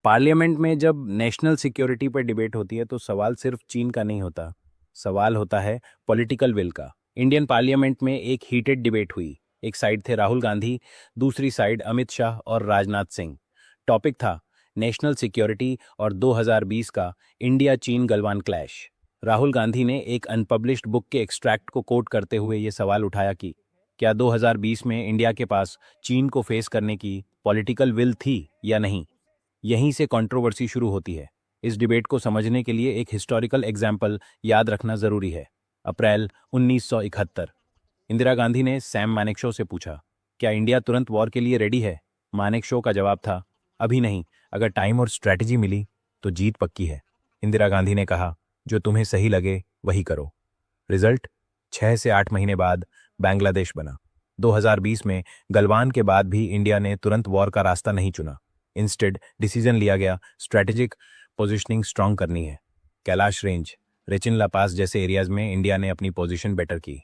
Parliament में जब national security पर डिबेट होती है तो सवाल सिर्फ चीन का नहीं होता। सवाल होता है पॉलिटिकल विल का। इंडियन पार्लियामेंट में एक हीटेड डिबेट हुई। एक साइड थे राहुल गांधी, दूसरी साइड अमित शाह और राजनाथ सिंह। टॉपिक था नेशनल सिक्योरिटी और 2020 का इंडिया चीन गलवान क्लैश। राहुल गांधी ने एक अनपब्लिश्ड बुक के एक्सट्रैक्ट को कोट करते हुए ये सवाल उठाया कि क्या 2020 में इंडिया के पास चीन को फेस करने की पॉलिटिकल विल थी या नहीं। यहीं से कंट्रोवर्सी शुरू होती है। इस डिबेट को समझने के लिए एक हिस्टोरिकल एग्जाम्पल याद रखना जरूरी है। अप्रैल 1971। इंदिरा गांधी ने सैम मानेकशॉ से पूछा, क्या इंडिया तुरंत वॉर के लिए रेडी है। मानेकशॉ का जवाब था, अभी नहीं, अगर टाइम और स्ट्रैटेजी मिली तो जीत पक्की है। इंदिरा गांधी ने कहा, जो तुम्हें सही लगे वही करो। रिजल्ट, 6 से 8 महीने बाद बांग्लादेश बना। 2020 में गलवान के बाद भी इंडिया ने तुरंत वॉर का रास्ता नहीं चुना। इंस्टेड डिसीजन लिया गया स्ट्रैटेजिक पोजीशनिंग स्ट्रांग करनी है। कैलाश रेंज, रेचिन ला पास जैसे एरियाज में इंडिया ने अपनी पोजीशन बेटर की।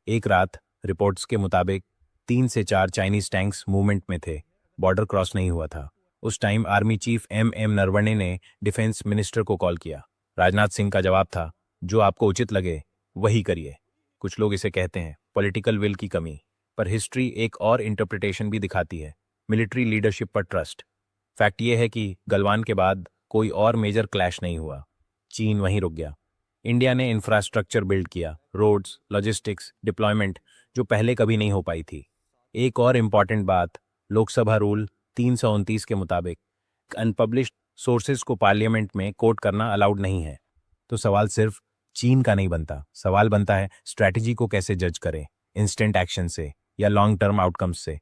एक रात रिपोर्ट्स के मुताबिक 3 से 4 चाइनीज टैंक्स मूवमेंट में थे। बॉर्डर क्रॉस नहीं हुआ था। उस time army chief M Naravane ने डिफेंस मिनिस्टर को कॉल किया। राजनाथ सिंह का जवाब था, जो आपको उचित लगे वही करिए। कुछ लोग इसे कहते हैं पॉलिटिकल विल की कमी, पर हिस्ट्री एक और इंटरप्रिटेशन भी दिखाती है, मिलिट्री लीडरशिप पर ट्रस्ट। फैक्ट ये है कि गलवान के बाद कोई और मेजर क्लैश नहीं हुआ। चीन वहीं रुक गया। इंडिया ने इंफ्रास्ट्रक्चर बिल्ड किया, रोड्स, लॉजिस्टिक्स, डिप्लॉयमेंट, जो पहले कभी नहीं हो पाई थी। एक और इम्पॉर्टेंट बात, लोकसभा रूल 329 के मुताबिक अनपब्लिश्ड सोर्सेज को पार्लियामेंट में कोट करना अलाउड नहीं है। तो सवाल सिर्फ चीन का नहीं बनता, सवाल बनता है स्ट्रैटेजी को कैसे जज करें, इंस्टेंट एक्शन से या लॉन्ग टर्म आउटकम्स से।